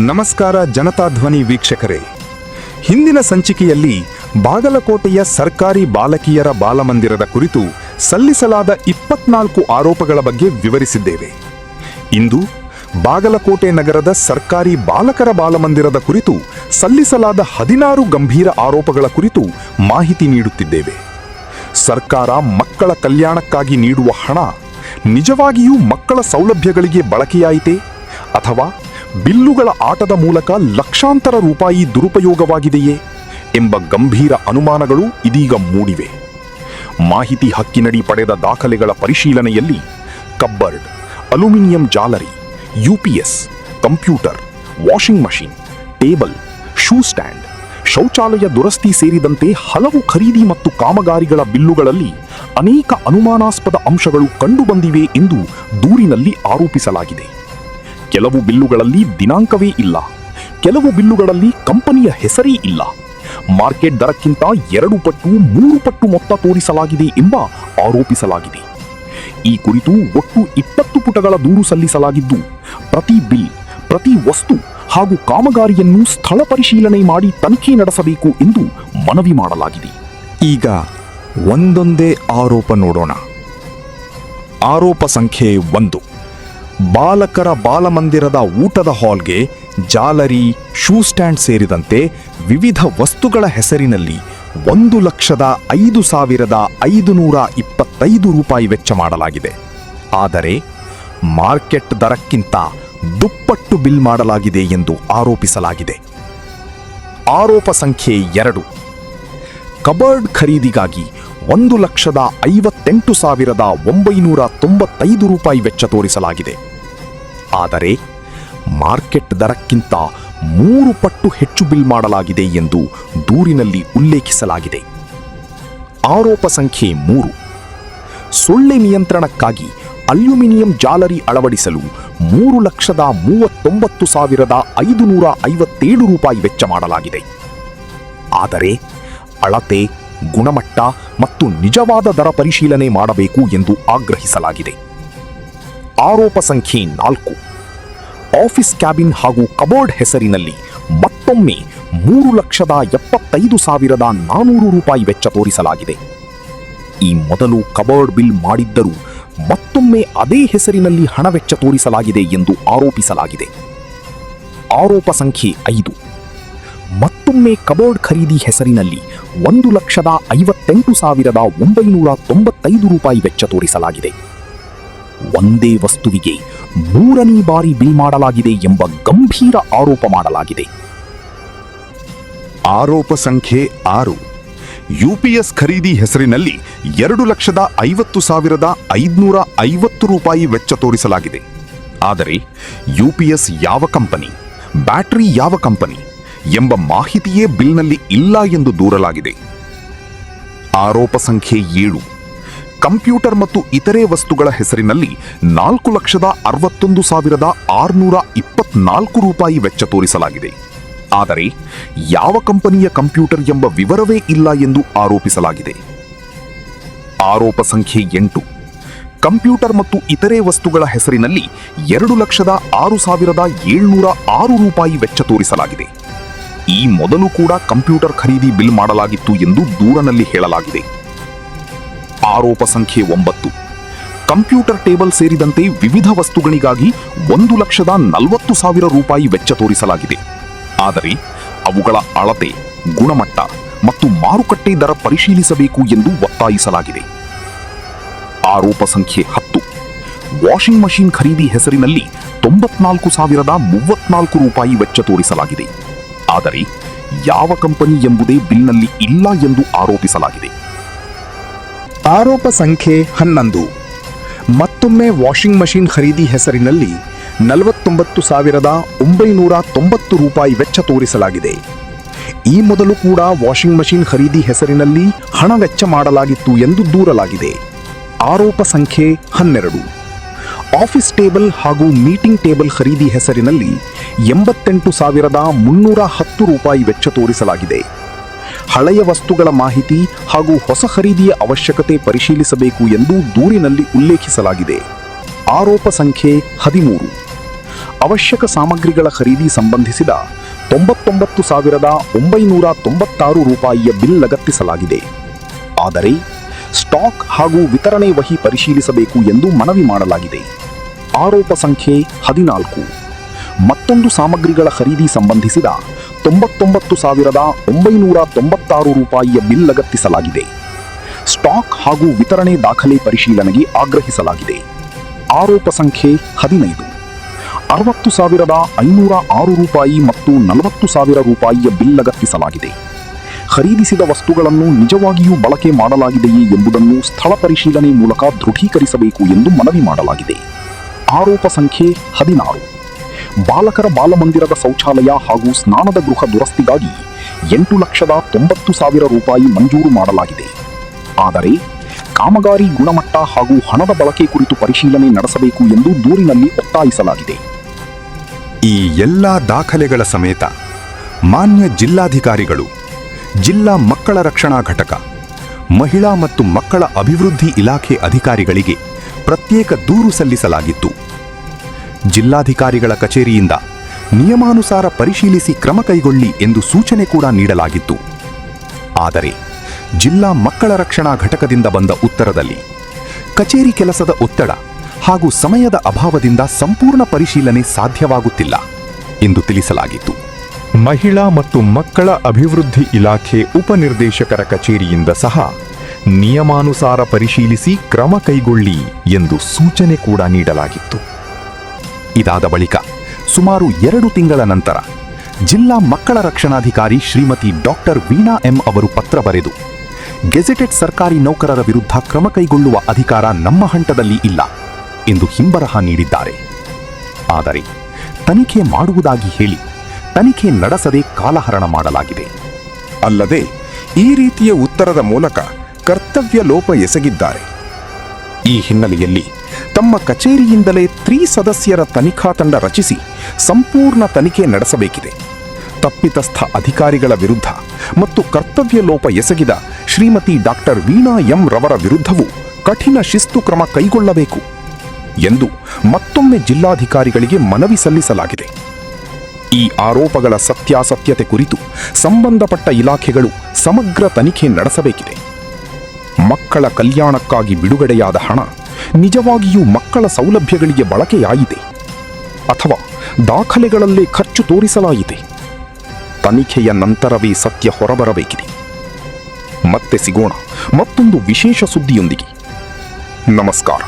ನಮಸ್ಕಾರ ಜನತಾ ಧ್ವನಿ ವೀಕ್ಷಕರೇ. ಹಿಂದಿನ ಸಂಚಿಕೆಯಲ್ಲಿ ಬಾಗಲಕೋಟೆಯ ಸರ್ಕಾರಿ ಬಾಲಕಿಯರ ಬಾಲಮಂದಿರದ ಕುರಿತು ಸಲ್ಲಿಸಲಾದ 24 ಆರೋಪಗಳ ಬಗ್ಗೆ ವಿವರಿಸಿದ್ದೇವೆ. ಇಂದು ಬಾಗಲಕೋಟೆ ನಗರದ ಸರ್ಕಾರಿ ಬಾಲಕರ ಬಾಲಮಂದಿರದ ಕುರಿತು ಸಲ್ಲಿಸಲಾದ 16 ಗಂಭೀರ ಆರೋಪಗಳ ಕುರಿತು ಮಾಹಿತಿ ನೀಡುತ್ತಿದ್ದೇವೆ. ಸರ್ಕಾರ ಮಕ್ಕಳ ಕಲ್ಯಾಣಕ್ಕಾಗಿ ನೀಡುವ ಹಣ ನಿಜವಾಗಿಯೂ ಮಕ್ಕಳ ಸೌಲಭ್ಯಗಳಿಗೆ ಬಳಕೆಯಾಯಿತೇ ಅಥವಾ ಬಿಲ್ಲುಗಳ ಆಟದ ಮೂಲಕ ಲಕ್ಷಾಂತರ ರೂಪಾಯಿ ದುರುಪಯೋಗವಾಗಿದೆಯೇ ಎಂಬ ಗಂಭೀರ ಅನುಮಾನಗಳು ಇದೀಗ ಮೂಡಿವೆ. ಮಾಹಿತಿ ಹಕ್ಕಿನಡಿ ಪಡೆದ ದಾಖಲೆಗಳ ಪರಿಶೀಲನೆಯಲ್ಲಿ ಕಬ್ಬರ್ಡ್, ಅಲ್ಯೂಮಿನಿಯಂ ಜಾಲರಿ, UPS, computer, washing machine, table, shoe stand, ಶೌಚಾಲಯ ದುರಸ್ತಿ ಸೇರಿದಂತೆ ಹಲವು ಖರೀದಿ ಮತ್ತು ಕಾಮಗಾರಿಗಳ ಬಿಲ್ಲುಗಳಲ್ಲಿ ಅನೇಕ ಅನುಮಾನಾಸ್ಪದ ಅಂಶಗಳು ಕಂಡುಬಂದಿವೆ ಎಂದು ದೂರಿನಲ್ಲಿ ಆರೋಪಿಸಲಾಗಿದೆ. ಕೆಲವು ಬಿಲ್ಲುಗಳಲ್ಲಿ ದಿನಾಂಕವೇ ಇಲ್ಲ, ಕೆಲವು ಬಿಲ್ಲುಗಳಲ್ಲಿ ಕಂಪನಿಯ ಹೆಸರೇ ಇಲ್ಲ, ಮಾರ್ಕೆಟ್ ದರಕ್ಕಿಂತ 2 ಪಟ್ಟು 3 ಪಟ್ಟು ಮೊತ್ತ ತೋರಿಸಲಾಗಿದೆ ಎಂಬ ಆರೋಪಿಸಲಾಗಿದೆ. ಈ ಕುರಿತು ಒಟ್ಟು 20 ಪುಟಗಳ ದೂರು ಸಲ್ಲಿಸಲಾಗಿದ್ದು, ಪ್ರತಿ ಬಿಲ್, ಪ್ರತಿ ವಸ್ತು ಹಾಗೂ ಕಾಮಗಾರಿಯನ್ನು ಸ್ಥಳ ಪರಿಶೀಲನೆ ಮಾಡಿ ತನಿಖೆ ನಡೆಸಬೇಕು ಎಂದು ಮನವಿ ಮಾಡಲಾಗಿದೆ. ಈಗ ಒಂದೊಂದೇ ಆರೋಪ ನೋಡೋಣ. ಆರೋಪ ಸಂಖ್ಯೆ 1. ಬಾಲಕರ ಬಾಲಮಂದಿರದ ಊಟದ ಹಾಲ್ಗೆ ಜಾಲರಿ, ಶೂ ಸ್ಟ್ಯಾಂಡ್ ಸೇರಿದಂತೆ ವಿವಿಧ ವಸ್ತುಗಳ ಹೆಸರಿನಲ್ಲಿ 1,05,525 ರೂಪಾಯಿ ವೆಚ್ಚ ಮಾಡಲಾಗಿದೆ. ಆದರೆ ಮಾರ್ಕೆಟ್ ದರಕ್ಕಿಂತ ದುಪ್ಪಟ್ಟು ಬಿಲ್ ಮಾಡಲಾಗಿದೆ ಎಂದು ಆರೋಪಿಸಲಾಗಿದೆ. ಆರೋಪ ಸಂಖ್ಯೆ 2. ಕಬರ್ಡ್ ಖರೀದಿಗಾಗಿ 1,58,995 ರೂಪಾಯಿ ವೆಚ್ಚ ತೋರಿಸಲಾಗಿದೆ. ಆದರೆ ಮಾರ್ಕೆಟ್ ದರಕ್ಕಿಂತ 3 ಪಟ್ಟು ಹೆಚ್ಚು ಬಿಲ್ ಮಾಡಲಾಗಿದೆ ಎಂದು ದೂರಿನಲ್ಲಿ ಉಲ್ಲೇಖಿಸಲಾಗಿದೆ. ಆರೋಪ ಸಂಖ್ಯೆ 3. ಸೊಳ್ಳೆ ನಿಯಂತ್ರಣಕ್ಕಾಗಿ ಅಲ್ಯೂಮಿನಿಯಂ ಜಾಲರಿ ಅಳವಡಿಸಲು 3,39,557 ರೂಪಾಯಿ ವೆಚ್ಚ ಮಾಡಲಾಗಿದೆ. ಆದರೆ ಅಳತೆ, ಗುಣಮಟ್ಟ ಮತ್ತು ನಿಜವಾದ ದರ ಪರಿಶೀಲನೆ ಮಾಡಬೇಕು ಎಂದು ಆಗ್ರಹಿಸಲಾಗಿದೆ. ಆರೋಪ ಸಂಖ್ಯೆ 4. ಆಫೀಸ್ ಕ್ಯಾಬಿನ್ ಹಾಗೂ ಕಬೋರ್ಡ್ ಹೆಸರಿನಲ್ಲಿ ಮತ್ತೊಮ್ಮೆ 3,75,400 ರೂಪಾಯಿ ವೆಚ್ಚ ತೋರಿಸಲಾಗಿದೆ. ಈ ಮೊದಲು ಕಬೋರ್ಡ್ ಬಿಲ್ ಮಾಡಿದ್ದರೂ ಮತ್ತೊಮ್ಮೆ ಅದೇ ಹೆಸರಿನಲ್ಲಿ ಹಣ ವೆಚ್ಚ ತೋರಿಸಲಾಗಿದೆ ಎಂದು ಆರೋಪಿಸಲಾಗಿದೆ. ಆರೋಪ ಸಂಖ್ಯೆ 5. ಮತ್ತೊಮ್ಮೆ ಕಬೋರ್ಡ್ ಖರೀದಿ ಹೆಸರಿನಲ್ಲಿ 1,58,995 ರೂಪಾಯಿ ವೆಚ್ಚ ತೋರಿಸಲಾಗಿದೆ. ಒಂದೇ ವಸ್ತುವಿಗೆ 3ನೇ ಬಾರಿ ಬಿಲ್ ಮಾಡಲಾಗಿದೆ ಎಂಬ ಗಂಭೀರ ಆರೋಪ ಮಾಡಲಾಗಿದೆ. ಆರೋಪ ಸಂಖ್ಯೆ 6. ಯುಪಿಎಸ್ ಖರೀದಿ ಹೆಸರಿನಲ್ಲಿ 2,50,550 ರೂಪಾಯಿ ವೆಚ್ಚ ತೋರಿಸಲಾಗಿದೆ. ಆದರೆ ಯುಪಿಎಸ್ ಯಾವ ಕಂಪನಿ, ಬ್ಯಾಟರಿ ಯಾವ ಕಂಪನಿ ಎಂಬ ಮಾಹಿತಿಯೇ ಬಿಲ್ನಲ್ಲಿ ಇಲ್ಲ ಎಂದು ದೂರಲಾಗಿದೆ. ಆರೋಪ ಸಂಖ್ಯೆ 7. ಕಂಪ್ಯೂಟರ್ ಮತ್ತು ಇತರೆ ವಸ್ತುಗಳ ಹೆಸರಿನಲ್ಲಿ 4,61,624 ರೂಪಾಯಿ ವೆಚ್ಚ ತೋರಿಸಲಾಗಿದೆ. ಆದರೆ ಯಾವ ಕಂಪನಿಯ ಕಂಪ್ಯೂಟರ್ ಎಂಬ ವಿವರವೇ ಇಲ್ಲ ಎಂದು ಆರೋಪಿಸಲಾಗಿದೆ. ಆರೋಪ ಸಂಖ್ಯೆ 8. ಕಂಪ್ಯೂಟರ್ ಮತ್ತು ಇತರೆ ವಸ್ತುಗಳ ಹೆಸರಿನಲ್ಲಿ 2,06,706 ರೂಪಾಯಿ ವೆಚ್ಚ ತೋರಿಸಲಾಗಿದೆ. ಈ ಮೊದಲು ಕೂಡ ಕಂಪ್ಯೂಟರ್ ಖರೀದಿ ಬಿಲ್ ಮಾಡಲಾಗಿತ್ತು ಎಂದು ದೂರಿನಲ್ಲಿ ಹೇಳಲಾಗಿದೆ. ಆರೋಪ ಸಂಖ್ಯೆ 9. ಕಂಪ್ಯೂಟರ್ ಟೇಬಲ್ ಸೇರಿದಂತೆ ವಿವಿಧ ವಸ್ತುಗಳಿಗಾಗಿ 1,40,000 ರೂಪಾಯಿ ವೆಚ್ಚ ತೋರಿಸಲಾಗಿದೆ. ಆದರೆ ಅವುಗಳ ಅಳತೆ, ಗುಣಮಟ್ಟ ಮತ್ತು ಮಾರುಕಟ್ಟೆ ದರ ಪರಿಶೀಲಿಸಬೇಕು ಎಂದು ಒತ್ತಾಯಿಸಲಾಗಿದೆ. ಆರೋಪ ಸಂಖ್ಯೆ 10. ವಾಷಿಂಗ್ ಮಷೀನ್ ಖರೀದಿ ಹೆಸರಿನಲ್ಲಿ 94,034 ರೂಪಾಯಿ ವೆಚ್ಚ ತೋರಿಸಲಾಗಿದೆ. ಆದರೆ ಯಾವ ಕಂಪನಿ ಎಂಬುದೇ ಬಿಲ್ನಲ್ಲಿ ಇಲ್ಲ ಎಂದು ಆರೋಪಿಸಲಾಗಿದೆ. ಆರೋಪ ಸಂಖ್ಯೆ 11. ಮತ್ತೊಮ್ಮೆ ವಾಷಿಂಗ್ ಮಷೀನ್ ಖರೀದಿ ಹೆಸರಿನಲ್ಲಿ 49,990 ರೂಪಾಯಿ ವೆಚ್ಚ ತೋರಿಸಲಾಗಿದೆ. ಈ ಮೊದಲು ಕೂಡ ವಾಷಿಂಗ್ ಮಷೀನ್ ಖರೀದಿ ಹೆಸರಿನಲ್ಲಿ ಹಣ ವೆಚ್ಚ ಮಾಡಲಾಗಿತ್ತು ಎಂದು ದೂರಲಾಗಿದೆ. ಆರೋಪ ಸಂಖ್ಯೆ 12. ಆಫೀಸ್ ಟೇಬಲ್ ಹಾಗೂ ಮೀಟಿಂಗ್ ಟೇಬಲ್ ಖರೀದಿ ಹೆಸರಿನಲ್ಲಿ 88,310 ರೂಪಾಯಿ ವೆಚ್ಚ ತೋರಿಸಲಾಗಿದೆ. ಹಳೆಯ ವಸ್ತುಗಳ ಮಾಹಿತಿ ಹಾಗೂ ಹೊಸ ಖರೀದಿಯ ಅವಶ್ಯಕತೆ ಪರಿಶೀಲಿಸಬೇಕು ಎಂದು ದೂರಿನಲ್ಲಿ ಉಲ್ಲೇಖಿಸಲಾಗಿದೆ. ಆರೋಪ ಸಂಖ್ಯೆ 13. ಅವಶ್ಯಕ ಸಾಮಗ್ರಿಗಳ ಖರೀದಿ ಸಂಬಂಧಿಸಿದ 99,996 ರೂಪಾಯಿಯ ಬಿಲ್ ಲಗತ್ತಿಸಲಾಗಿದೆ. ಆದರೆ ಸ್ಟಾಕ್ ಹಾಗೂ ವಿತರಣೆ ವಹಿ ಪರಿಶೀಲಿಸಬೇಕು ಎಂದು ಮನವಿ ಮಾಡಲಾಗಿದೆ. ಆರೋಪ ಸಂಖ್ಯೆ 14. ಮತ್ತೊಂದು ಸಾಮಗ್ರಿಗಳ ಖರೀದಿ ಸಂಬಂಧಿಸಿದ 99,996 ರೂಪಾಯಿಯ ಬಿಲ್ ಲಗತ್ತಿಸಲಾಗಿದೆ. ಸ್ಟಾಕ್ ಹಾಗೂ ವಿತರಣೆ ದಾಖಲೆ ಪರಿಶೀಲನೆಗೆ ಆಗ್ರಹಿಸಲಾಗಿದೆ. ಆರೋಪ ಸಂಖ್ಯೆ 15. 60,506 ರೂಪಾಯಿ ಮತ್ತು 40,000 ರೂಪಾಯಿಯ ಬಿಲ್ ಲಗತ್ತಿಸಲಾಗಿದೆ. ಖರೀದಿಸಿದ ವಸ್ತುಗಳನ್ನು ನಿಜವಾಗಿಯೂ ಬಳಕೆ ಮಾಡಲಾಗಿದೆಯೇ ಎಂಬುದನ್ನು ಸ್ಥಳ ಪರಿಶೀಲನೆ ಮೂಲಕ ದೃಢೀಕರಿಸಬೇಕು ಎಂದು ಮನವಿ ಮಾಡಲಾಗಿದೆ. ಆರೋಪ ಸಂಖ್ಯೆ 16. ಬಾಲಕರ ಬಾಲಮಂದಿರದ ಶೌಚಾಲಯ ಹಾಗೂ ಸ್ನಾನದ ಗೃಹ ದುರಸ್ತಿಗಾಗಿ 8,90,000 ರೂಪಾಯಿ ಮಂಜೂರು ಮಾಡಲಾಗಿದೆ. ಆದರೆ ಕಾಮಗಾರಿ ಗುಣಮಟ್ಟ ಹಾಗೂ ಹಣದ ಬಳಕೆ ಕುರಿತು ಪರಿಶೀಲನೆ ನಡೆಸಬೇಕು ಎಂದು ದೂರಿನಲ್ಲಿ ಒತ್ತಾಯಿಸಲಾಗಿದೆ. ಈ ಎಲ್ಲ ದಾಖಲೆಗಳ ಸಮೇತ ಮಾನ್ಯ ಜಿಲ್ಲಾಧಿಕಾರಿಗಳು, ಜಿಲ್ಲಾ ಮಕ್ಕಳ ರಕ್ಷಣಾ ಘಟಕ, ಮಹಿಳಾ ಮತ್ತು ಮಕ್ಕಳ ಅಭಿವೃದ್ಧಿ ಇಲಾಖೆ ಅಧಿಕಾರಿಗಳಿಗೆ ಪ್ರತ್ಯೇಕ ದೂರು ಸಲ್ಲಿಸಲಾಗಿತ್ತು. ಜಿಲ್ಲಾಧಿಕಾರಿಗಳ ಕಚೇರಿಯಿಂದ ನಿಯಮಾನುಸಾರ ಪರಿಶೀಲಿಸಿ ಕ್ರಮ ಕೈಗೊಳ್ಳಿ ಎಂದು ಸೂಚನೆ ಕೂಡ ನೀಡಲಾಗಿತ್ತು. ಆದರೆ ಜಿಲ್ಲಾ ಮಕ್ಕಳ ರಕ್ಷಣಾ ಘಟಕದಿಂದ ಬಂದ ಉತ್ತರದಲ್ಲಿ ಕಚೇರಿ ಕೆಲಸದ ಒತ್ತಡ ಹಾಗೂ ಸಮಯದ ಅಭಾವದಿಂದ ಸಂಪೂರ್ಣ ಪರಿಶೀಲನೆ ಸಾಧ್ಯವಾಗುತ್ತಿಲ್ಲ ಎಂದು ತಿಳಿಸಲಾಗಿತ್ತು. ಮಹಿಳಾ ಮತ್ತು ಮಕ್ಕಳ ಅಭಿವೃದ್ಧಿ ಇಲಾಖೆ ಉಪನಿರ್ದೇಶಕರ ಕಚೇರಿಯಿಂದ ಸಹ ನಿಯಮಾನುಸಾರ ಪರಿಶೀಲಿಸಿ ಕ್ರಮ ಕೈಗೊಳ್ಳಿ ಎಂದು ಸೂಚನೆ ಕೂಡ ನೀಡಲಾಗಿತ್ತು. ಇದಾದ ಬಳಿಕ ಸುಮಾರು 2 ತಿಂಗಳ ನಂತರ ಜಿಲ್ಲಾ ಮಕ್ಕಳ ರಕ್ಷಣಾಧಿಕಾರಿ ಶ್ರೀಮತಿ ಡಾಕ್ಟರ್ ವೀಣಾ ಎಂ ಅವರು ಪತ್ರ ಬರೆದು ಗೆಜೆಟೆಡ್ ಸರ್ಕಾರಿ ನೌಕರರ ವಿರುದ್ಧ ಕ್ರಮ ಕೈಗೊಳ್ಳುವ ಅಧಿಕಾರ ನಮ್ಮ ಹಂತದಲ್ಲಿ ಇಲ್ಲ ಎಂದು ಹಿಂಬರಹ ನೀಡಿದ್ದಾರೆ. ಆದರೆ ತನಿಖೆ ಮಾಡುವುದಾಗಿ ಹೇಳಿ ತನಿಖೆ ನಡೆಸದೆ ಕಾಲಹರಣ ಮಾಡಲಾಗಿದೆ. ಅಲ್ಲದೆ ಈ ರೀತಿಯ ಉತ್ತರದ ಮೂಲಕ ಕರ್ತವ್ಯ ಲೋಪ ಎಸಗಿದ್ದಾರೆ. ಈ ಹಿನ್ನೆಲೆಯಲ್ಲಿ ತಮ್ಮ ಕಚೇರಿಯಿಂದಲೇ 3 ಸದಸ್ಯರ ತನಿಖಾ ತಂಡ ರಚಿಸಿ ಸಂಪೂರ್ಣ ತನಿಖೆ ನಡೆಸಬೇಕಿದೆ. ತಪ್ಪಿತಸ್ಥ ಅಧಿಕಾರಿಗಳ ವಿರುದ್ಧ ಮತ್ತು ಕರ್ತವ್ಯ ಲೋಪ ಎಸಗಿದ ಶ್ರೀಮತಿ ಡಾಕ್ಟರ್ ವೀಣಾ ಎಂ ರವರ ವಿರುದ್ಧವೂ ಕಠಿಣ ಶಿಸ್ತು ಕ್ರಮ ಕೈಗೊಳ್ಳಬೇಕು ಎಂದು ಮತ್ತೊಮ್ಮೆ ಜಿಲ್ಲಾಧಿಕಾರಿಗಳಿಗೆ ಮನವಿ ಸಲ್ಲಿಸಲಾಗಿದೆ. ಈ ಆರೋಪಗಳ ಸತ್ಯಾಸತ್ಯತೆ ಕುರಿತು ಸಂಬಂಧಪಟ್ಟ ಇಲಾಖೆಗಳು ಸಮಗ್ರ ತನಿಖೆ ನಡೆಸಬೇಕಿದೆ. ಮಕ್ಕಳ ಕಲ್ಯಾಣಕ್ಕಾಗಿ ಬಿಡುಗಡೆಯಾದ ಹಣ ನಿಜವಾಗಿಯೂ ಮಕ್ಕಳ ಸೌಲಭ್ಯಗಳಿಗೆ ಬಳಕೆಯಾಯಿತೆ ಅಥವಾ ದಾಖಲೆಗಳಲ್ಲೇ ಖರ್ಚು ತೋರಿಸಲಾಯಿತೆ? ತನಿಖೆಯ ನಂತರವೇ ಸತ್ಯ ಹೊರಬರಬೇಕಿದೆ. ಮತ್ತೆ ಸಿಗೋಣ ಮತ್ತೊಂದು ವಿಶೇಷ ಸುದ್ದಿಯೊಂದಿಗೆ. ನಮಸ್ಕಾರ.